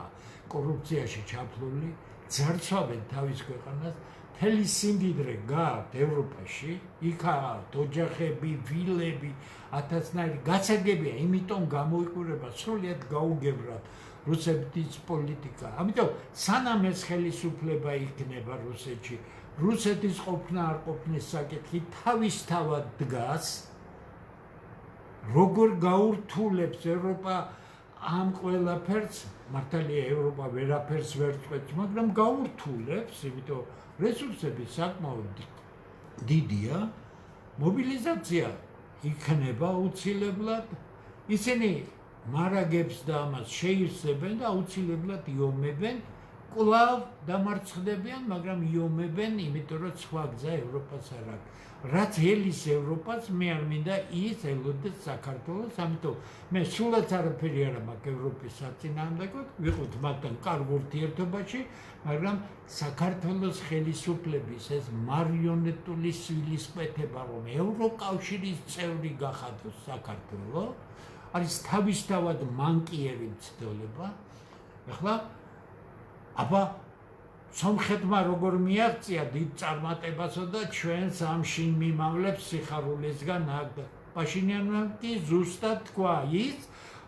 კორუფციაში ჩაფლული, ძარცვავენ თავის ქვეყანას, მთელი სიმდიდრე გააქვთ ევროპაში, იქ აქვთ ოჯახები, ვილები, ათასნაირი გაცაგებია, იმიტომ გამოიყურება სრულიად გაუგებრად რუსეთის პოლიტიკა. ამიტომ სანამ ეს ხელისუფლება იქნება რუსეთში, რუსეთის ყოფნა არ ყოფნის საკითხი თავისთავად დგას, როგორ გაურთულებს ევროპა ამ ყველაფერს მართალია ევროპა ვერაფერს ვერ წყვეტს, მაგრამ გაურთულებს, იმიტომ რესურსები საკმაოდ დიდია, მობილიზაცია იქნება აუცილებლად, ისინი მარაგებს და ამას შეირსებენ და აუცილებლად იომებენ, კვლავ დამარცხდებიან, მაგრამ იომებენ, იმიტომ რომ სხვა გზა ევროპას არ აქვს. რაც ელის ევროპას, მე არ მინდა ის ელოდეს საქართველოს, ამიტომ მე სულაც არაფერი არ მაქვს ევროპის საწინააღმდეგოდ, ვიყოთ მათთან კარგ ურთიერთობაში, მაგრამ საქართველოს ხელისუფლების ეს მარიონეტული სულისკვეთება, რომ ევროკავშირის წევრი გახადოს საქართველო, არის თავისთავად მანკიერი მცდელობა. ახლა აბა სომხეთმა როგორ მიაღწია დიდ წარმატებასო და ჩვენს ამ შინ მიმავლებს სიხარულისგან პაშინიანმა კი ზუსტად თქვა ის,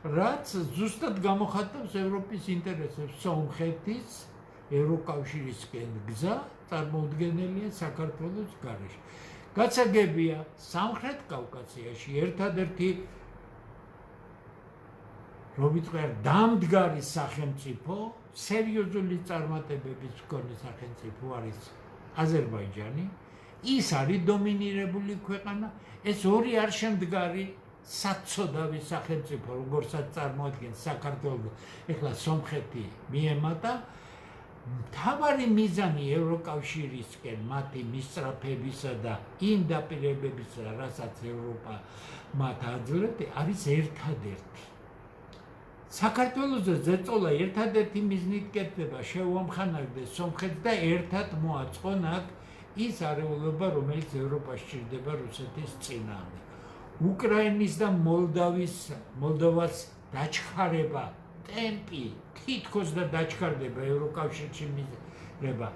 რაც ზუსტად გამოხატავს ევროპის ინტერესებს. სომხეთის ევროკავშირისკენ გზა წარმოუდგენელია საქართველოს გარეშე. გაცაგებია სამხრეთ კავკასიაში ერთადერთი რობიტყვიარ დამდგარი სახელმწიფო, სერიოზული წარმატებების მქონე სახელმწიფო არის აზერბაიჯანი, ის არის დომინირებული ქვეყანა, ეს ორი არ შემდგარი საცოდავი სახელმწიფო, როგორცაც წარმოადგენს საქართველოს, ეხლა სომხეთი მიემატა, მთავარი მიზანი ევროკავშირისკენ მათი მისწრაფებისა და იმ დაპირებებისა, რასაც ევროპა მათ აძლევს, არის ერთადერთი. საქართველოს ზეწოლა ერთადერთი მიზნით კეთდება, შეუამხანაგდეს სომხეთს და ერთად მოაწყონ აქ ის არეულობა, რომელიც ევროპას სჭირდება რუსეთის წინააღმდეგ. უკრაინის და მოლდოვას დაჩქარება, ტემპი თითქოს და დაჩქარდება ევროკავშირში მიზრება.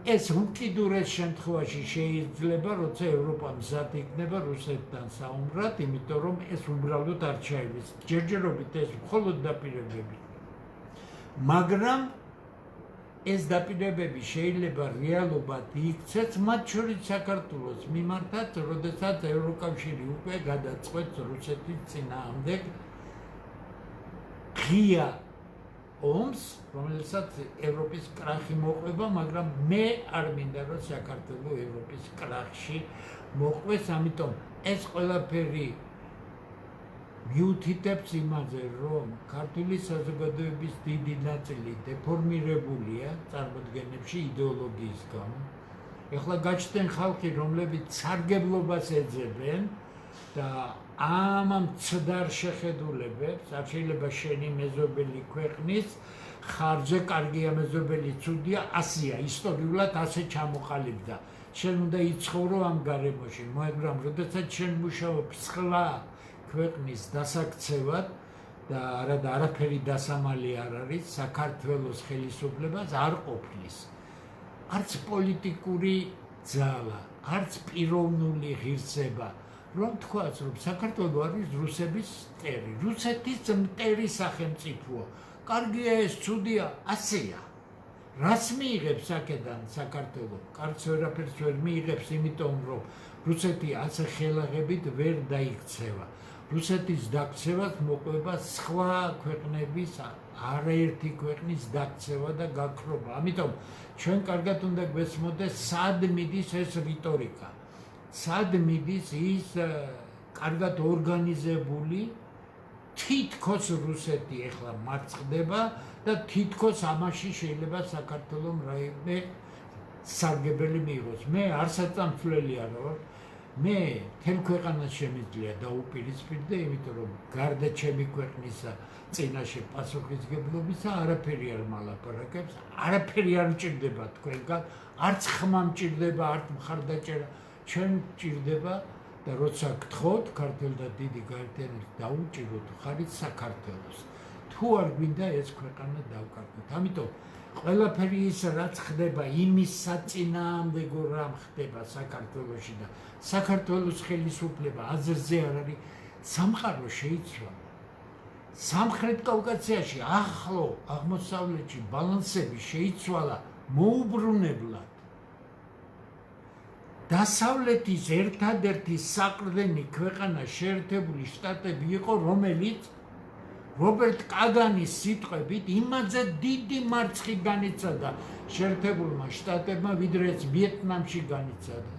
ეს უკიდურეს შემთხვევაში შეიძლება, როცა ევროპა მზად იქნება რუსეთთან საუბრად, იმიტომ რომ ეს უბრალოდ არ ჩაივლის. ჯერჯერობით ეს მხოლოდ დაპირებები. მაგრამ ეს დაპირებები შეიძლება რეალობად იქცეს, მათ შორის საქართველოს მიმართაც, როდესაც ევროკავშირი უკვე გადაწყვეტს რუსეთის წინააღმდეგ ღია ომს, რომელსაც ევროპის კრახი მოყვება, მაგრამ მე არ მინდა რომ საქართველოს ევროპის კრახში მოყვეს, ამიტომ ეს ყველაფერი მიუთითებს იმაზე, რომ ქართული საზოგადოების დიდი ნაწილი დეფორმირებულია წარმოდგენებში იდეოლოგიის გამო. ეხლა გაჩნდნენ ხალხი, რომლებიც სარგებლობას ეძებენ და ამ მცდარ შეხედულებებს, არ შეიძლება შენი მეზობელი ქვეყნის ხარჯზე კარგია მეზობელი ცუდია, ასია, ისტორიულად ასე ჩამოყალიბდა. შენ უნდა იცხოვრო ამ გარემოში, მაგრამ როდესაც შენ მუშაობ სხვა ქვეყნის დასაქცევად და არაფერი დასამალი არ არის, საქართველოს ხელისუფლებას არ ყოფნის. არც პოლიტიკური ძალა, არც პიროვნული ღირსება, რომ თქვას, რომ საქართველო არის რუსების მტერი, რუსეთის მტერი სახელმწიფოა. კარგია ეს, ცუდია, ასეა. რას მიიღებს აქედან საქართველო? კარგს ვერაფერს ვერ მიიღებს, იმიტომ რომ რუსეთი ასე ხელაღებით ვერ დაიქცევა. რუსეთის დაქცევას მოყვება სხვა ქვეყნების არაერთი ქვეყნის დაქცევა და გაქრობა. ამიტომ ჩვენ კარგად უნდა გვესმოდეს, სად მიდის ეს რიტორიკა. სად მიდის ის კარგად ორგანიზებული თითქოს რუსეთი ეხლა მარცხდება და თითქოს ამაში შეიძლება საქართველოს რაიმე სარგებელი მიიღოს. მე არ საწამთვლელი არ ვარ, მე თელ ქვეყანას შემიძლია დაუპირისპირდე, იმიტომ რომ გარდა ჩემი ქვეყნისა წინაშე პასუხისგებლობისა არაფერი არ მალაპარაკებს, არაფერი არ მჭირდება თქვენგან, არც ხმა მჭირდება, არც მხარდაჭერა. ჩვენ მჭირდება და როცა გთხოვთ ქართველთა დიდი გაერთიანებას დაუჭიროთ ხარით საქართველოს. თუ არ გვინდა ეს ქვეყანა დავკარგოთ. ამიტომ ყველაფერი ის რაც ხდება იმის საწინააღმდეგო რამ ხდება საქართველოში და საქართველოს ხელისუფლება აზრზე არ არის, სამყარო შეიცვალა. სამხრეთ კავკასიაში, ახლო აღმოსავლეთში ბალანსები შეიცვალა მოუბრუნებლად. დასავლეთის ერთადერთი საყრდენი ქვეყანა შეერთებული შტატები იყო, რომელიც რობერტ კაგანის სიტყვებით იმაზე დიდი მარცხი განიცადა შეერთებულმა შტატებმა, ვიდრე ეს ვიეტნამში განიცადა.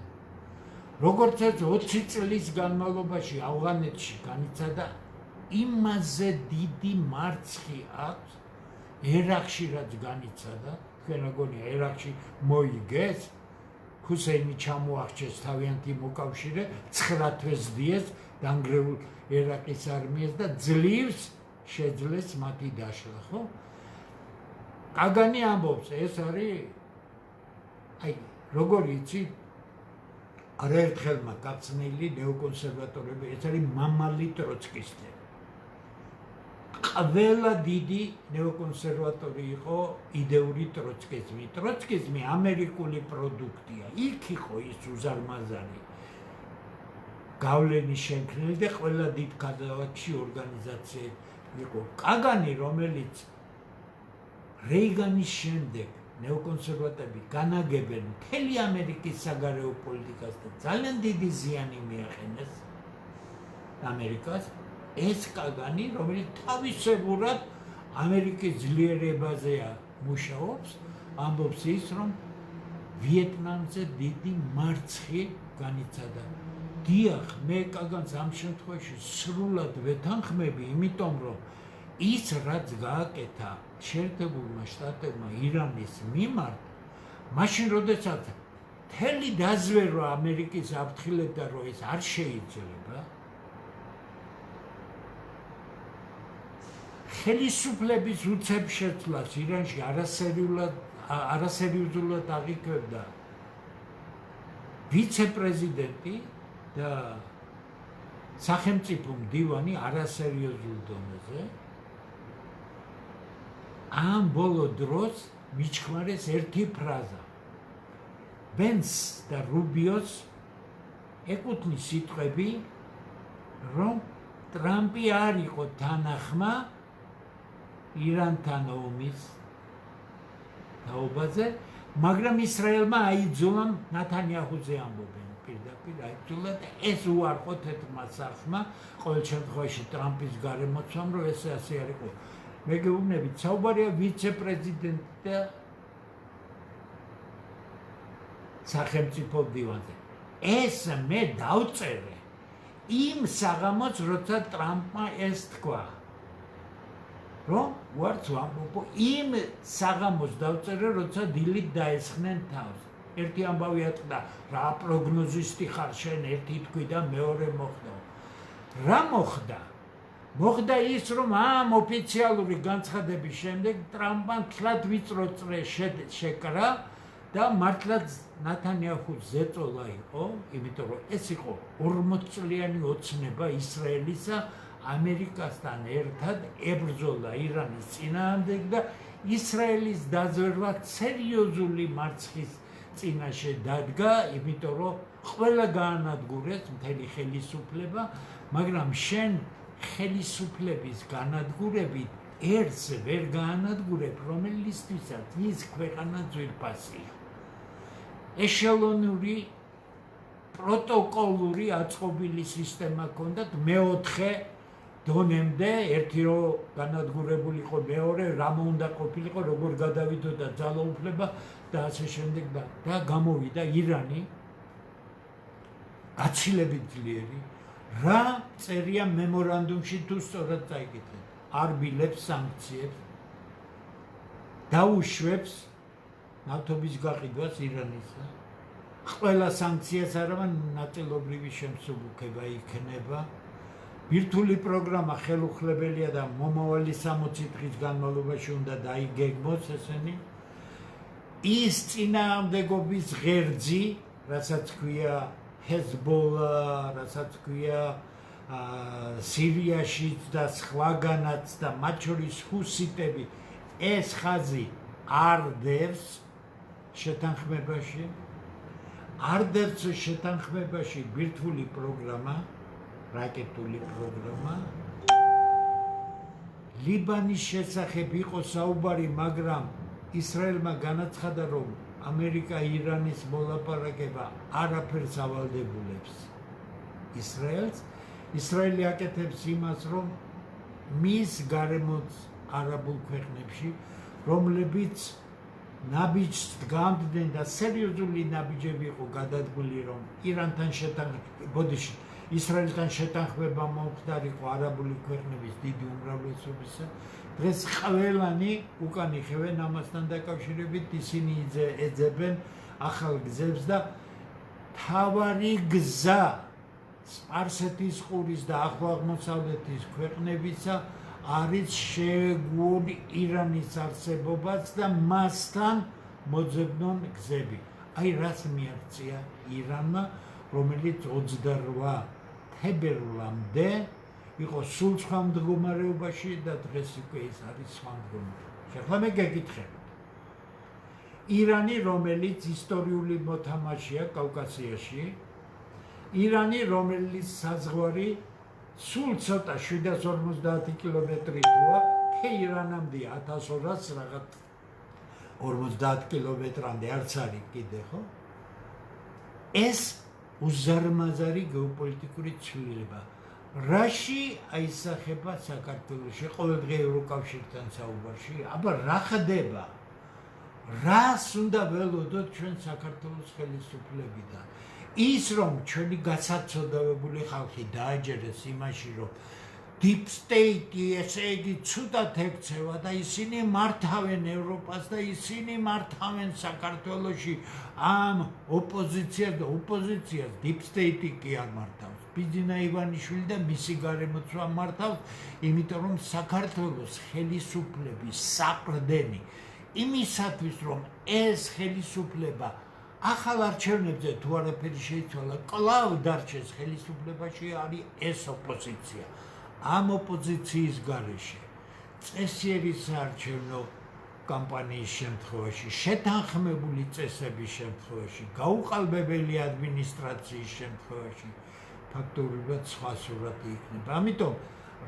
როგორც ეს 20 წლის განმავლობაში ავღანეთში განიცადა, იმაზე დიდი მარცხი აქვს ერაყში, რაც განიცადა. თქვენ მგონია ერაყში მოიგეს, ჰუსეინი ჩამოახჩეს თავიანთი მოკავშირე, 9 თვეს დიეს დანგრეულ ერაყის არმიას და ძლივს შეძლეს მათი დაშლა, ხო? კაგანი ამბობს, ეს არის როგორ იცი, არაერთხელმა გაცნილი ნეოკონსერვატორები, ეს არის მამალი ტროცკისტები. ყველა დიდი ნეოკონსერვატორი იყო იდეური ტროცკიზმი. ტროცკიზმი ამერიკული პროდუქტია. იქ იყო ის უზარმაზარი გავლენის შემქმნელი და ყველა დიდ ქალაქში ორგანიზაცია იყო. კაგანი, რომელიც რეიგანის შემდეგ ნეოკონსერვატორები განაგებენ მთელი ამერიკის საგარეო პოლიტიკას და ძალიან დიდი ზიანი მიაყენეს ამერიკას. ეს კაგანი, რომელიც თავისებურად ამერიკის ძლიერებაზეა მუშაობს, ამბობს ის, რომ ვიეტნამზე დიდი მარცხი განიცადა. დიახ, მე კაგანს ამ შემთხვევაში სრულად ვეთანხმები, იმიტომ რომ ის რაც გააკეთა შეერთებულმა შტატებმა ირანის მიმართ, მაშინ როდესაც მთელი დაზვერვა ამერიკის აფრთხილებდა, რომ ეს არ შეიძლება, ხელისუფლების უცებ შეცვლას ირანში არასერიოზულად აღიქვებდა ვიცე-პრეზიდენტი და სახელმწიფო მდივანი არასერიოზულ დონეზე. ამ ბოლო დროს მიჩქმარეს ერთი ფრაზა. ბენს და რუბიოს ეკუთვნის სიტყვები, რომ ტრამპი არ იყო თანახმა ირანთან ომის თაობაზე, მაგრამ ისრაელმა აიძულა ნათანიაჰუზე ამბობენ პირდაპირ აიძულა და ეს უარყო თეთრმა სახმა, ყოველ შემთხვევაში ტრამპის გარემოცვამ, რომ ეს ასე არ იყო. მე გეუბნებით, საუბარია ვიცე-პრეზიდენტ და სახელმწიფო მდივანზე. ეს მე დავწერე იმ საღამოც, როცა ტრამპმა ეს თქვა. რომ ვარც ვამბობ, იმ საღამოს დავწერე, როცა დილით დაესხნენ თავს. ერთი ამბავი ატყდა, რა პროგნოზისტი ხარ შენ, ერთი თქვი და მეორე მოხდა. რა მოხდა? მოხდა ის, რომ ამ ოფიციალური განცხადების შემდეგ ტრამპმა თლად ვიწრო წრე შეკრა და მართლაც ნათანიაჰუს ზეწოლა იყო, იმიტომ რომ ეს იყო 40 წლიანი ოცნება ისრაელისა ამერიკასთან ერთად ებრძოლა ირანის წინააღმდეგ და ისრაელის დაზვერვა სერიოზული მარცხის წინაშე დადგა, იმიტომ რომ ყველა გაანადგურეს მთელი ხელისუფლება, მაგრამ შენ ხელისუფლების განადგურებით ერთს ვერ გაანადგურებ, რომელისთვისაც ის ქვეყანა ძვირფასია. ეშელონური პროტოკოლური აწყობილი სისტემა ჰქონდათ მეოთხე დონემდე, ერთი რომ განადგურებულიყო, მეორე რამ უნდა ყოფილიყო, როგორ გადავიდოდა ძალაუფლება და ასე შემდეგ და გამოვიდა ირანი გაცილებით ძლიერი. რა წერია მემორანდუმში თუ სწორად წაიკითხეთ? არბილებს სანქციებს, დაუშვებს ნავთობის გაყიდვას ირანისა. ყველა სანქციას არა, ნაწილობრივი შემსუბუქება იქნება. ბირთვული პროგრამა ხელუხლებელია და მომავალი 60 დღის განმავლობაში უნდა დაიგეგმოს ესენი. ის წინააღმდეგობის ღერძი, რასაც ქვია ჰეზბოლა, რასაც ქვია სირიაშიც და სხვაგანაც და მათ შორის ჰუსიტები, ეს ხაზი არ დევს შეთანხმებაში. არ დევს შეთანხმებაში ბირთვული პროგრამა, რაკეტული პროგრამა. ლიბანის შესახებ იყო საუბარი, მაგრამ ისრაელმა განაცხადა, რომ ამერიკა ირანის მოლაპარაკება არაფერს ავალდებულებს ისრაელს. ისრაელი აკეთებს იმას, რომ მის გარემოც არაბულ ქვეყნებში, რომლებიც ნაბიჯს დგამდნენ და სერიოზული ნაბიჯები იყო გადადგმული, რომ ირანთან ბოდიში ისრაელთან შეთანხმება მომხდარიყო არაბული ქვეყნების დიდი უმრავლესობისა. დღეს ყველანი უკან იხევენ ამასთან დაკავშირებით, ისინი ეძებენ ახალ გზებს და თავარი გზა სპარსეთის ყურის და ახლო აღმოსავლეთის ქვეყნებისა არის შეეგუონ ირანის არსებობაც და მასთან მოძებნონ გზები. აი რას მიაღწია ირანმა, რომელიც 28 თებერვლამდე იყო სულ სხვა მდგომარეობაში და დღეს უკვე ის არის სხვა მდგომარეობაში. ახლა მე გეკითხებით. ირანი, რომელიც ისტორიული მოთამაშეა კავკასიაში, ირანი, რომელიც საზღვარი სულ ცოტა 750 კილომეტრია, თეირანამდე 1200 რაღაც 50 კილომეტრამდე არც არის კიდე, ხო? ეს უზარმაზარი გეოპოლიტიკური ცვლილება. რაში აისახება საქართველოში ყოველდღე ევროკავშირთან საუბარში? აბა რა ხდება? რას უნდა ველოდოთ ჩვენ საქართველოს ხელისუფლებიდან? ის რომ ჩვენი გასაცოდავებული ხალხი დააჯერეს იმაში, რომ deep state-ი ესე იგი ცუდად ექცევა და ისინი მართავენ ევროპას და ისინი მართავენ საქართველოში ამ ოპოზიციას და ოპოზიციას deep state-ი კი არ მართავს. ბიძინა ივანიშვილი და მისი გარემოცვა მართავს, იმიტომ რომ საქართველოს ხელისუფლების საყრდენი იმისათვის, რომ ეს ხელისუფლება ახალ არჩევნებზე თუ არაფერი შეიცვალა, კვლავ დარჩეს ხელისუფლებაში, არის ეს ოპოზიცია. ამ ოპოზიციის გარეშე წესიერი საარჩევნო კამპანიის შემთხვევაში, შეთანხმებული წესების შემთხვევაში, გაუყალბებელი ადმინისტრაციის შემთხვევაში ფაქტობრივად სხვა სურათი იქნება. ამიტომ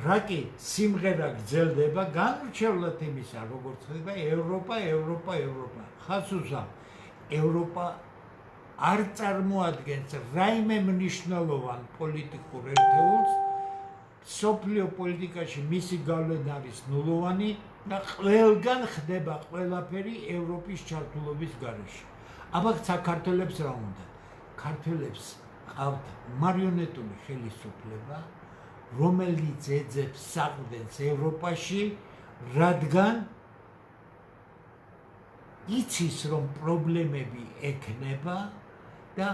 რა კი სიმღერა გრძელდება განურჩევლად იმისა, როგორც ხდება ევროპა. ხას უსვამ, ევროპა არ წარმოადგენს რაიმე მნიშვნელოვან პოლიტიკურ ერთეულს, სოფლიო პოლიტიკაში მისი გავლენა არის ნულოვანი და ყველგან ხდება ყველაფერი ევროპის ჩართულობის გარეშე. აბა საქართველოს რა უნდა? ქართველებს ყავთ მარიონეტული ხელისუფლება, რომელიც ეძებს საყრდენს ევროპაში, რადგან იცის რომ პრობლემები ექნება და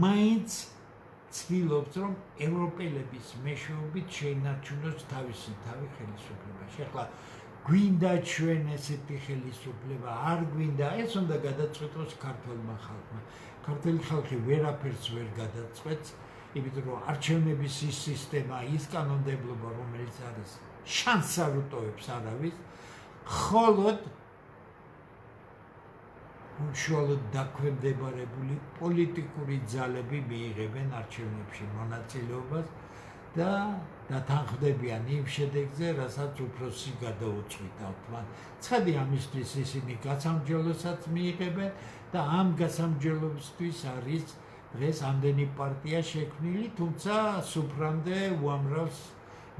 მაინც ცდილობს რომ ევროპელების მეშვეობით შეინარჩუნოს თავისი თავი ხელისუფლებაში. ახლა გვინდა ჩვენ ესეთი ხელისუფლება, არ გვინდა, ეს უნდა გადაწყვეტოს ქართველმა ხალხმა. ქართველი ხალხი ვერაფერს ვერ გადაწყვეტს, იმიტომ რომ არჩევნების ის სისტემა, ის კანონმდებლობა, რომელიც არის, შანსს არ უტოვებს არავის, მხოლოდ უშუალოდ დაქვემდებარებული პოლიტიკური ძალები მიიღებენ არჩევნებში მონაწილეობას და დათანხმდებიან იმ შედეგზე, რასაც უფროსი გადაუწყვიტავთ მან. ცხადი ამისთვის ისინი გასამჯელოსაც მიიღებენ და ამ გასამჯელობისთვის არის დღეს ამდენი პარტია შექმნილი, თუმცა სუფრამდე უამრავს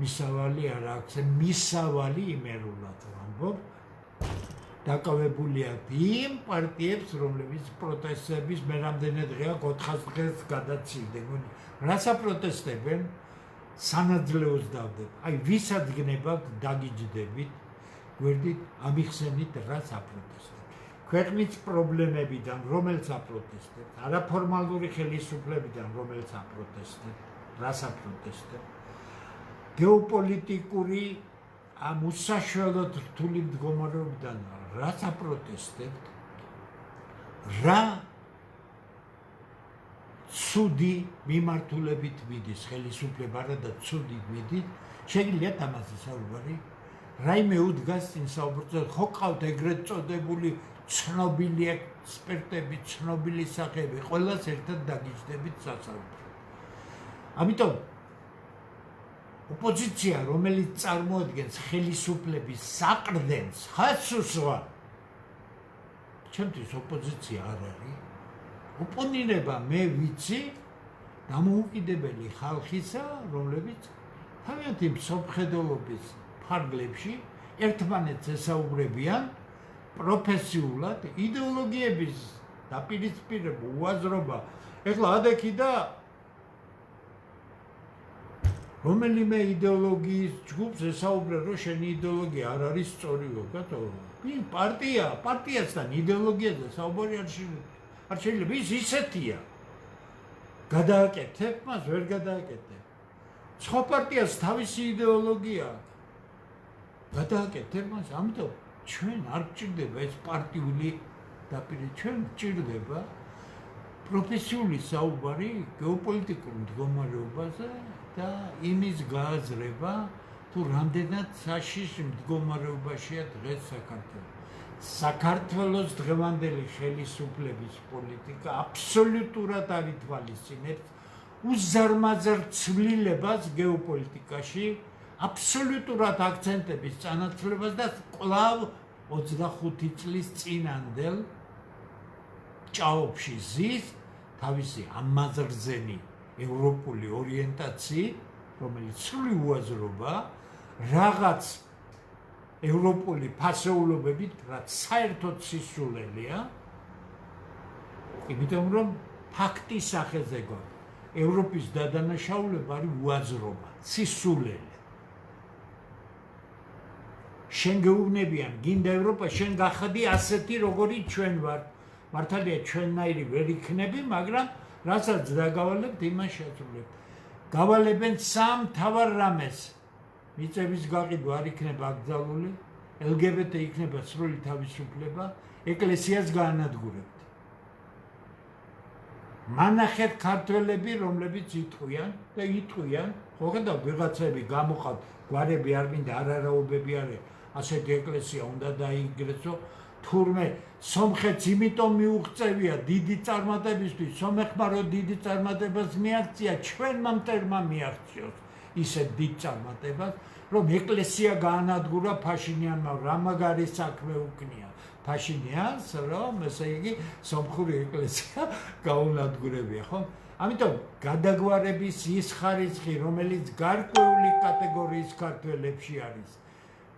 მისავალი არ აქვს. მისავალი იმერულად ვამბობ, დაკავებულია იმ პარტიებს, რომლებიც პროტესტების მე რამდენი დღეა 400 დღეს გადაცილდნენ. რას აპროტესტებენ? სანაძლეოს დავდებ. აი ვისაც გნებავთ, დაგიჯდებით, გვერდით ამიხსენით რას აპროტესტებთ. ქვეყნის პრობლემებიდან რომელს აპროტესტებთ, არაფორმალური ხელისუფლებიდან რომელს აპროტესტებთ, რას აპროტესტებთ. გეოპოლიტიკური ამ უსაშველოდ რთული მდგომარეობიდან რას აპროტესტებთ, რა ცუდი მიმართულებით მიდის ხელისუფლება, არა და ცუდი მიდის, შეგიძლიათ ამაზე საუბარი? რაიმე უდგას წინ საუბრზე, ხო ყავთ ეგრეთ წოდებული ცნობილი ექსპერტები, ცნობილი სახეები, ყველას ერთად დაგიჯდებით სასაუბრო. ამიტომ ოპოზიცია, რომელიც წარმოადგენს ხელისუფლების საყრდენს, ხას უსვა. ჩემთვის ოპოზიცია არ არის. ოპონირება მე ვიცი დამოუკიდებელი ხალხისა, რომლებიც თავიანთი მსოფლმხედველობის ფარგლებში ერთმანეთს ესაუბრებიან პროფესიულად იდეოლოგიების დაპირისპირება, უაზრობა. ეხლა ადექი და რომელიმე იდეოლოგიის ჯგუფს ესაუბრე, რომ შენი იდეოლოგია არ არის სწორიო, კაცო. პარტიასთან იდეოლოგიაზე საუბარი არ შეიძლება, ის ისეთია. გადააკეთებ, მას ვერ გადააკეთებ. სხვა პარტიას თავისი იდეოლოგია აქვს. გადააკეთებ მას, ამიტომ ჩვენ არ გჭირდება ეს პარტიული დაპირისპირება, ჩვენ გჭირდება პროფესიული საუბარი გეოპოლიტიკურ მდგომარეობაზე და იმის გააზრება, თუ რამდენად საშიში მდგომარეობაშია დღეს საქართველო. საქართველოს დღევანდელი ხელისუფლების პოლიტიკა აბსოლუტურად არ ითვალისწინებს უზარმაზარ ცვლილებას გეოპოლიტიკაში, აბსოლუტურად აქცენტების წანაცვლებას და კვლავ 25 წლის წინანდელ ჭაობში ზის თავისი ამაზრზენი ევროპული ორიენტაციით, რომელიც სრული უაზრობა რაღაც ევროპული ფასეულობებით, რაც საერთოდ სისულელია, იმიტომ რომ ფაქტის სახეზე გვაქვს. ევროპის დადანაშაულება არის უაზრობა, სისულელე. შენ გეუბნებიან, გინდა ევროპა, შენ გახადი ასეთი, როგორიც ჩვენ ვართ. მართალია ჩვენნაირი ვერ იქნები, მაგრამ რასაც დაგავალებთ, იმას შეცვლებთ. გავალებენ სამ მთავარ რამეს. მიწების გაყიდვა არ იქნება აკრძალული, LGBT იქნება სრული თავისუფლება, ეკლესიას გაანადგურებთ. მანახეთ ქართველები, რომლებიც იტყვიან და იტყვიან, ხოდა ვიღაცები გამოყავთ, გვარები არ მინდა, არარაობები არის, ასეთი ეკლესია უნდა დაიგრესო. თურმე სომხეთს იმიტომ მიუღწევია დიდი წარმატებისთვის, სომეხმა რო დიდი წარმატებას მიაღწია, ჩვენმა მტერმა მიაღწიოს ისეთ დიდ წარმატებას, რომ ეკლესია გაანადგურა ფაშინიანმა, რა მაგარი საქმე უკნია ფაშინიანს, რომ ესე იგი სომხური ეკლესია გაუნადგურებია, ხო? ამიტომ გადაგვარების ის ხარისხი, რომელიც გარკვეული კატეგორიის ქართველებში არის,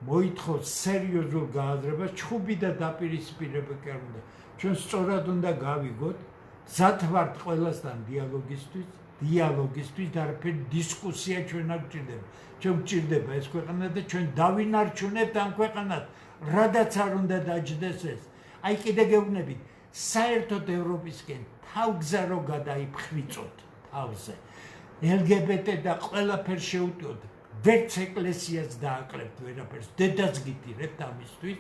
მოითხოვს სერიოზულ გააზრებას, ჩხუბი და დაპირისპირება კი არ უნდა. ჩვენ სწორად უნდა გავიგოთ, მზად ვართ ყველასთან დიალოგისთვის და არაფერი დისკუსია ჩვენ არ გჭირდება. ჩვენ გჭირდება ეს ქვეყანა და ჩვენ დავინარჩუნებთ ამ ქვეყანას, რადაც არ უნდა დაჯდეს ეს. აი კიდე გეუბნებით, საერთოდ ევროპისკენ თავგზა რო გადაიფხრიწოთ თავზე. LGBT და ყველაფერს შეუტიოთ. ვერც ეკლესიას დააკლებთ ვერაფერს, დედას გიტირებთ ამისთვის,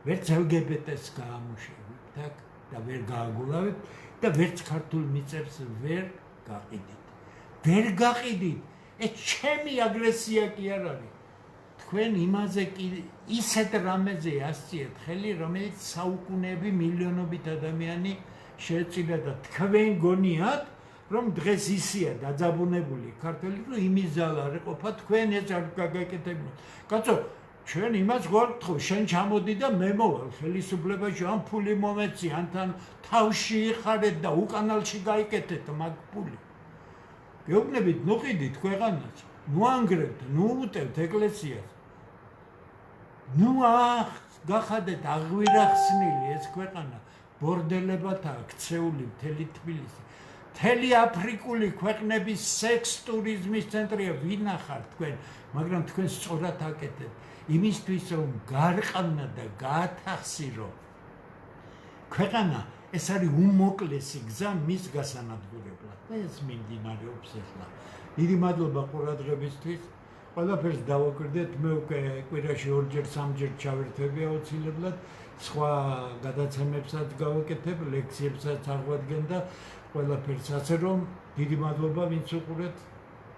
ვერც LGBT-ს გაამუშავებთ და ვერ გააგულავებთ და ვერც ქართულ მიწებს ვერ გაყიდით. ვერ გაყიდით, ეს ჩემი აგრესია კი არ არის. თქვენ იმაზე კი ისეთ რამეზე ასწიეთ ხელი, რომელიც საუკუნეები მილიონობით ადამიანი შეეწირა და თქვენ გონიათ, რომ დღეს ისია დაძაბუნებული ქართველი, რომ იმის ზალა არ ეყოფა, თქვენ ეს არ გაგაკეთებინოთ. კაცო, ჩვენ იმას გვართხო, შენ ჩამოდი და მე მოვალ ხელისუფლებაში, ან ფული მომეცი, ან თან თავში იხარეთ და უკანალში გაიკეთეთ მაგ ფული. გეუბნებით, ნუ ყიდით ქვეყანას, ნუ ანგრევთ, ნუ უტევთ ეკლესიას. ნუ გახადეთ აღვირახსნილი ეს ქვეყანა, ბორდელებათაა ქცეული მთელი თბილისი. მთელი აფრიკული ქვეყნების სექს ტურიზმის ცენტრია, ვინახართ თქვენ, მაგრამ თქვენ სწორად აკეთებთ. იმისთვის რომ გარყავნა და გაათახსირო ქვეყანა, ეს არის უმოკლესი გზა მის გასანადგურებლად და ეს მიმდინარეობს ახლა. დიდი მადლობა ყურადღებისთვის. ყველაფერს დავაკვირდეთ, მე უკვე კვირაში 2-3 ჩავერთვები აუცილებლად, სხვა გადაცემებსაც გავაკეთებ, ლექციებსაც აღვადგენ და ყველაფერს ასე რომ დიდი მადლობა ვინც უყურეთ,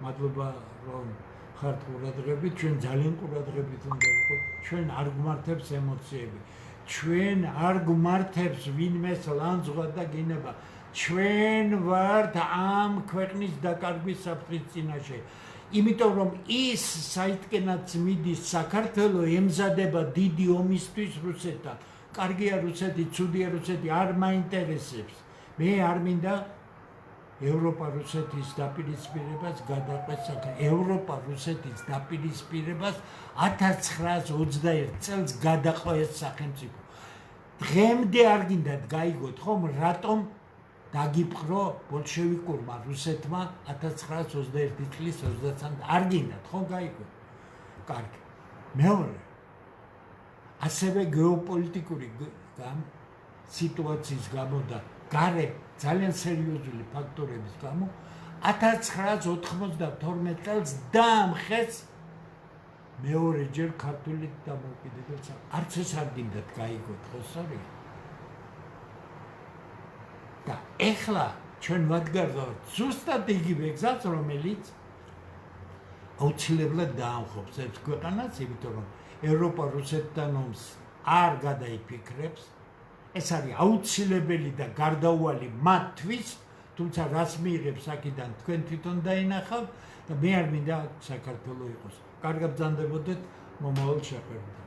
მადლობა რომ ხართ ყურადღებით, ჩვენ ძალიან ყურადღებით უნდა ვიყოთ, ჩვენ არ გვმართებს ემოციები, ჩვენ არ გვმართებს ვინმეს ლანძღვა და გინება, ჩვენ ვართ ამ ქვეყნის დაკარგვის საფრთხის წინაშე. იმიტომ რომ ის საითკენაც მიდის საქართველო ემზადება დიდი ომისთვის რუსეთთან. კარგია რუსეთი, ცუდია რუსეთი, არ მაინტერესებს. მე არ მინდა ევროპა-რუსეთის დაპირისპირებას გადაყვეს ევროპა-რუსეთის დაპირისპირებას 1921 წელს გადაყვეს სახელმწიფო. დღემდე არ გინდათ გაიგოთ ხომ რატომ დაგიპყრო ბოლშევიკურმა რუსეთმა 1921 წლის 23 არ გინდათ ხომ გაიგოთ. კარგი. მეორე ასევე გეოპოლიტიკური სიტუაციის გამო და გარე ძალიან სერიოზული ფაქტორების გამო 1992 წელს დაამხეს მეორეჯერ ქართული დამოუკიდებლობა. არც ეს არ გინდათ გაიგოთ ხო სწორია? და ეხლა ჩვენ ვადგარდავთ ზუსტად იგივე გზას, რომელიც აუცილებლად დაამხობს ერთ ქვეყანას, იმიტომ რომ ევროპა რუსეთთან ომს არ გადაიფიქრებს. ეს არის აუცილებელი და გარდაუვალი მათთვის, თუმცა რას მიიღებს აქედან თქვენ თვითონ დაინახავთ და მე არ მინდა საქართველო იყოს. კარგად ბრძანდებოდეთ მომავალ შეხვედრაზე.